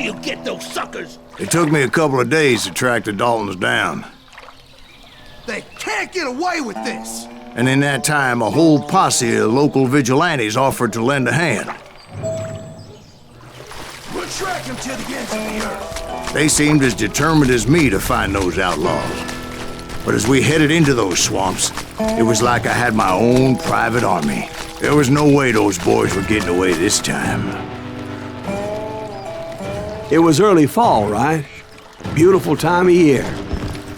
you get those suckers? It took me a couple of days to track the Daltons down. They can't get away with this! And in that time, a whole posse of local vigilantes offered to lend a hand. We'll track them to the ends of the earth. They seemed as determined as me to find those outlaws. But as we headed into those swamps, it was like I had my own private army. There was no way those boys were getting away this time. It was early fall, right? Beautiful time of year.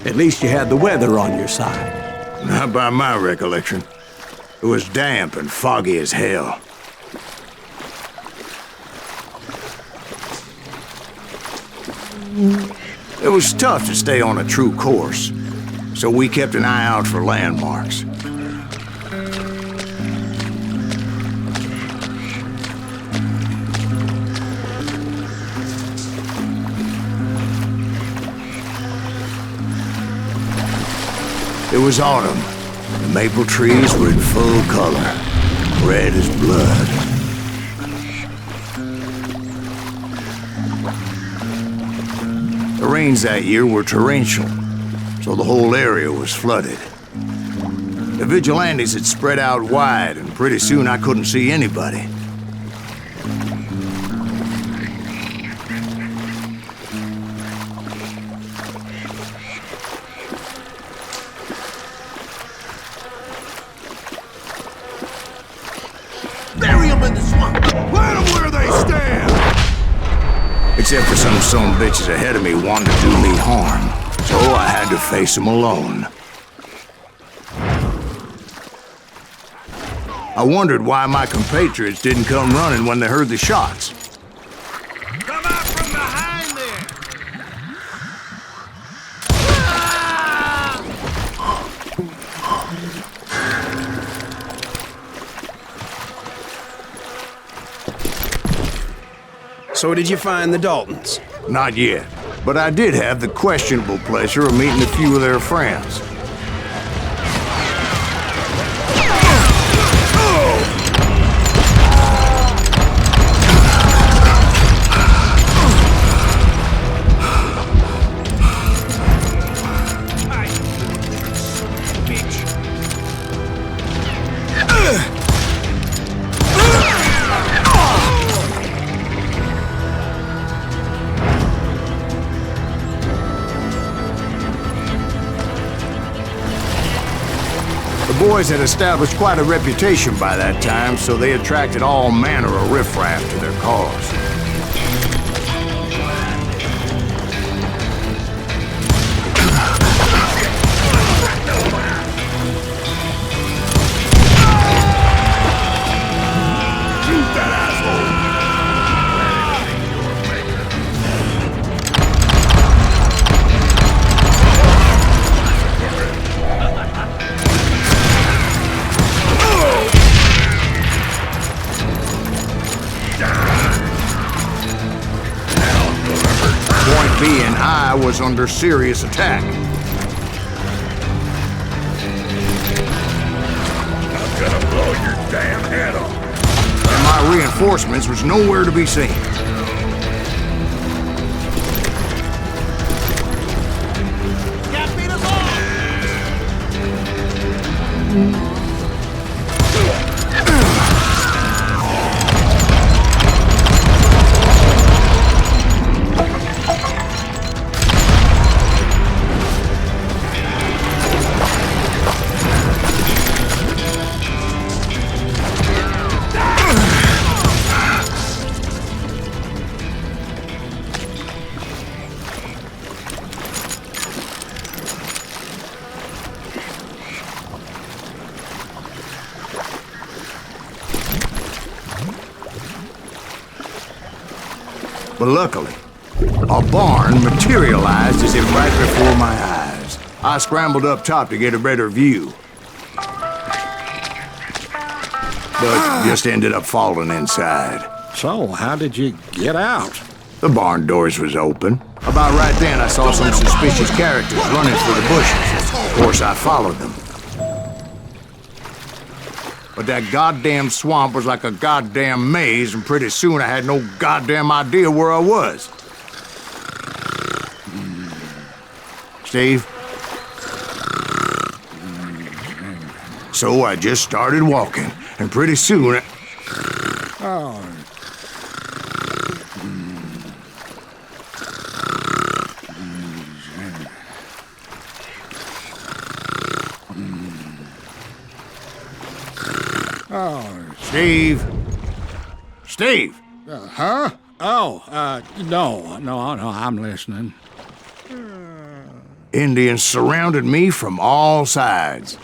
At least you had the weather on your side. Not by my recollection. It was damp and foggy as hell. It was tough to stay on a true course, so we kept an eye out for landmarks. It was autumn. The maple trees were in full color, red as blood. The rains that year were torrential, so the whole area was flooded. The vigilantes had spread out wide, and pretty soon I couldn't see anybody. Bury them in the swamp! Plant them where they stand! Except for some son of bitches ahead of me wanting to do me harm, so I had to face them alone. I wondered why my compatriots didn't come running when they heard the shots. Come out from behind there! So did you find the Daltons? Not yet, but I did have the questionable pleasure of meeting a few of their friends. The boys had established quite a reputation by that time, so they attracted all manner of riffraff to their cause. Shoot that asshole! Point being, I was under serious attack. I'm gonna blow your damn head off! And my reinforcements was nowhere to be seen. But luckily, a barn materialized as if right before my eyes. I scrambled up top to get a better view, but just ended up falling inside. So, how did you get out? The barn doors was open. About right then, I saw some suspicious characters running for the bushes. Of course, I followed them. But that goddamn swamp was like a goddamn maze, and pretty soon I had no goddamn idea where I was. Steve? So I just started walking, and pretty soon... Oh. Steve? Steve! Huh? Oh, no, I'm listening. Indians surrounded me from all sides.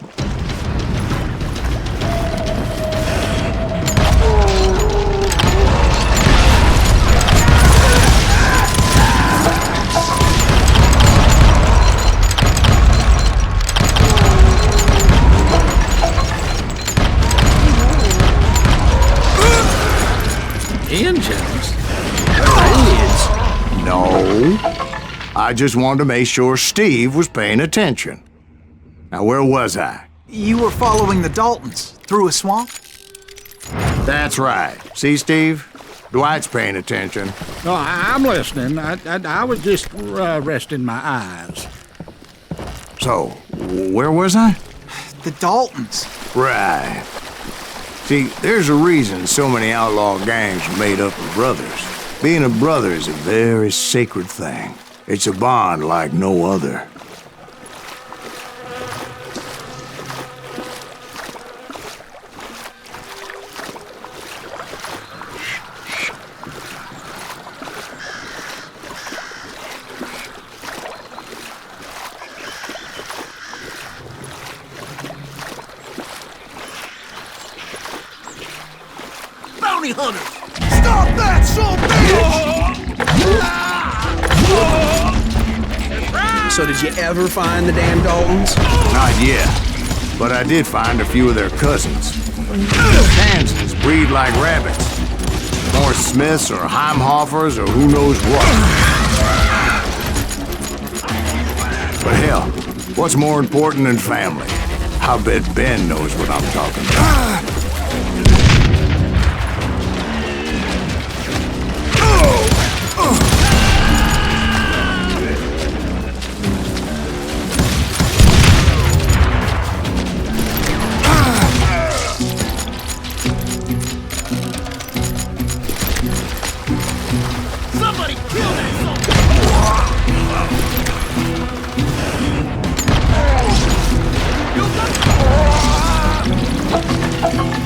Engines? No. I just wanted to make sure Steve was paying attention. Now, where was I? You were following the Daltons through a swamp? That's right. See, Steve? Dwight's paying attention. No, I'm listening. I was just resting my eyes. So, where was I? The Daltons. Right. See, there's a reason so many outlaw gangs are made up of brothers. Being a brother is a very sacred thing. It's a bond like no other. Bounty hunters! Stop that, son of a bitch! So did you ever find the damn Daltons? Not yet, but I did find a few of their cousins. Kansans breed like rabbits. More Smiths or Heimhoffers or who knows what. But hell, what's more important than family? I bet Ben knows what I'm talking about. Somebody kill that son!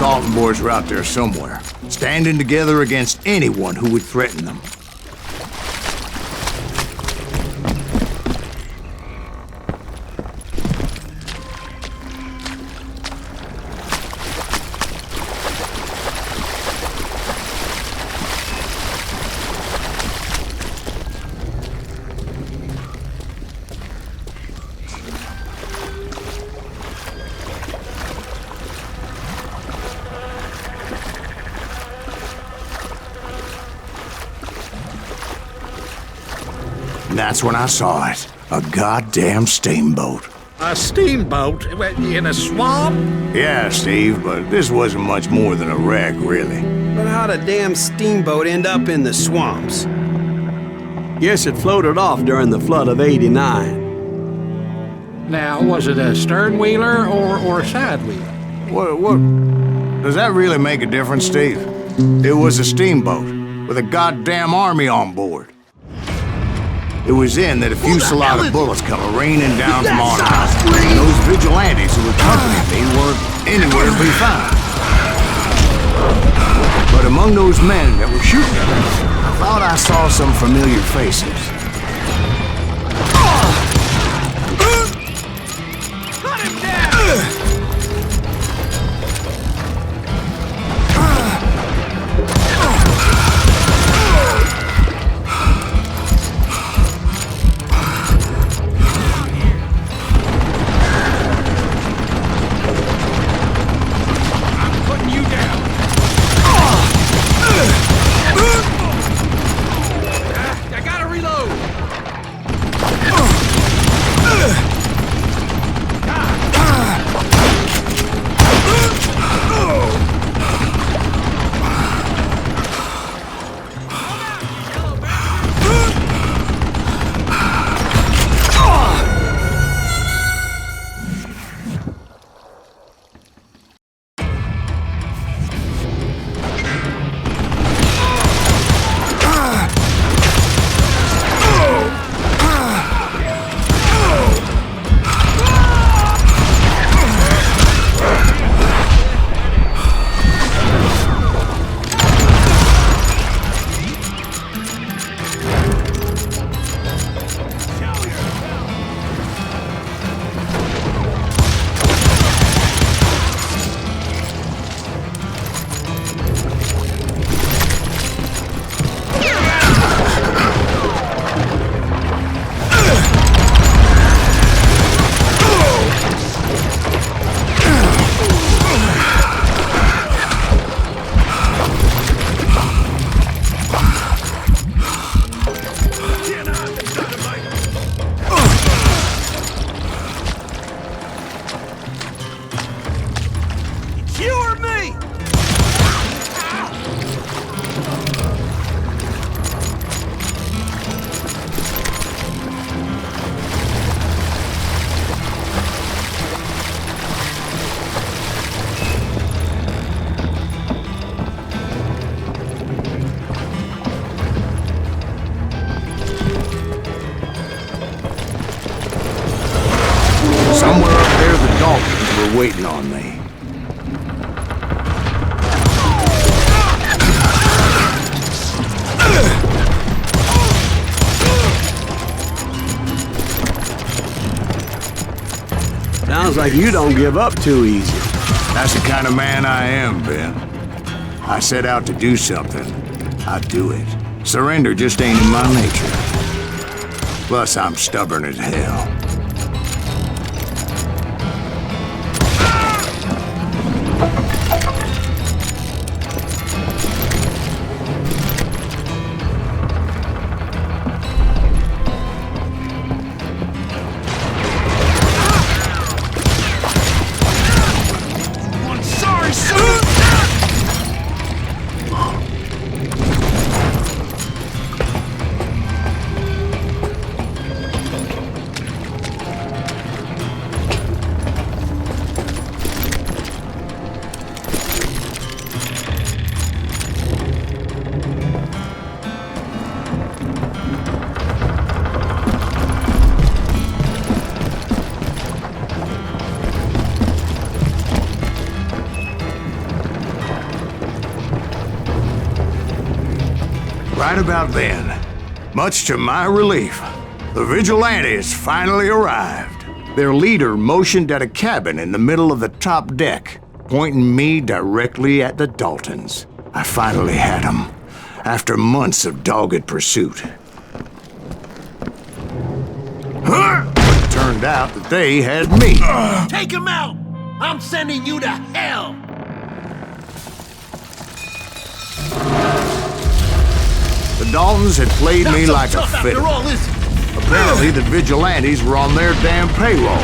Dalton boys were out there somewhere, standing together against anyone who would threaten them. And that's when I saw it. A goddamn steamboat. A steamboat in a swamp? Yeah, Steve, but this wasn't much more than a wreck, really. But how'd a damn steamboat end up in the swamps? Guess it floated off during the flood of '89. Now, was it a stern wheeler or a side wheeler? What? Does that really make a difference, Steve? It was a steamboat with a goddamn army on board. It was then that a fusillade of bullets come raining down from on high, and those vigilantes who accompanied me weren't anywhere to be found. But among those men that were shooting at us, I thought I saw some familiar faces. Cut him down! Somewhere up there, the Daltons were waiting on me. Sounds like you don't give up too easy. That's the kind of man I am, Ben. I set out to do something, I do it. Surrender just ain't in my nature. Plus, I'm stubborn as hell. Right about then, much to my relief, the vigilantes finally arrived. Their leader motioned at a cabin in the middle of the top deck, pointing me directly at the Daltons. I finally had them, after months of dogged pursuit. It turned out that they had me. Take him out! I'm sending you to hell! The Daltons had played me like a fiddle. Apparently, the vigilantes were on their damn payroll.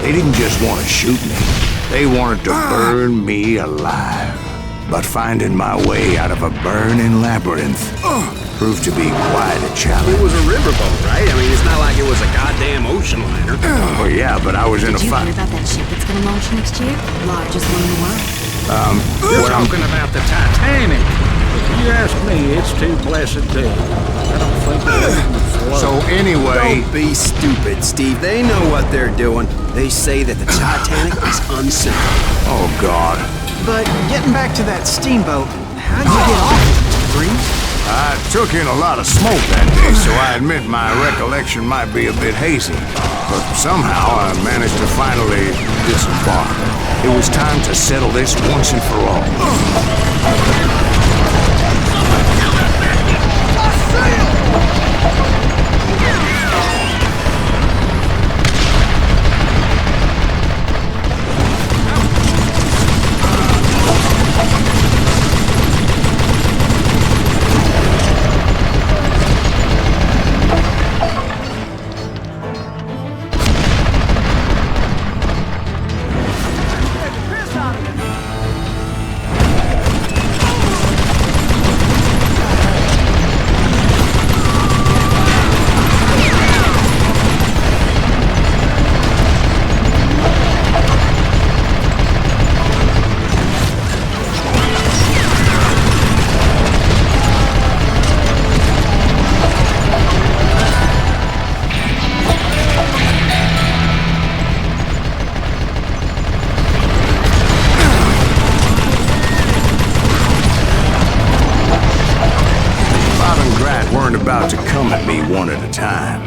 They didn't just want to shoot me. They wanted to burn me alive. But finding my way out of a burning labyrinth proved to be quite a challenge. It was a riverboat, right? I mean, it's not like it was a goddamn ocean liner. Oh, yeah, but I was in a Did you fight. hear about that ship that's gonna launch next year? Largest one in the world. You're talking about the Titanic. If you ask me, it's too blessed dead. I don't think it will So anyway, Don't be stupid, Steve. They know what they're doing. They say that the Titanic is unsinkable. oh God. But getting back to that steamboat, how'd you get off it, Breeze? I took in a lot of smoke that day, so I admit my recollection might be a bit hazy. But somehow I managed to finally disembark. It was time to settle this once and for all. Weren't about to come at me one at a time.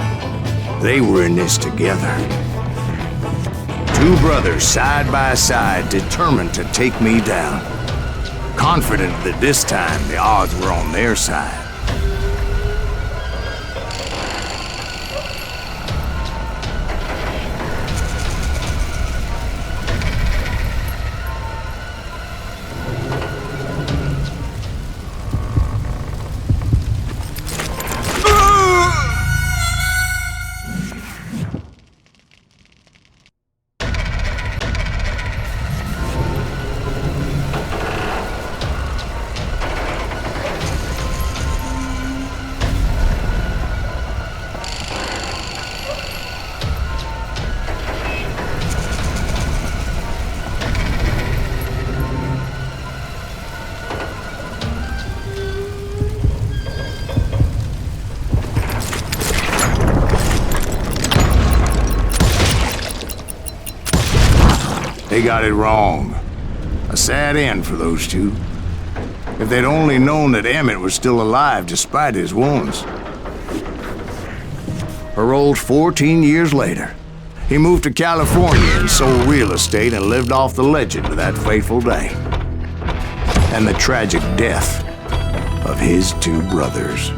They were in this together. Two brothers side by side, determined to take me down. Confident that this time the odds were on their side. They got it wrong. A sad end for those two. If they'd only known that Emmett was still alive despite his wounds. Paroled 14 years later, he moved to California and sold real estate and lived off the legend of that fateful day. And the tragic death of his two brothers.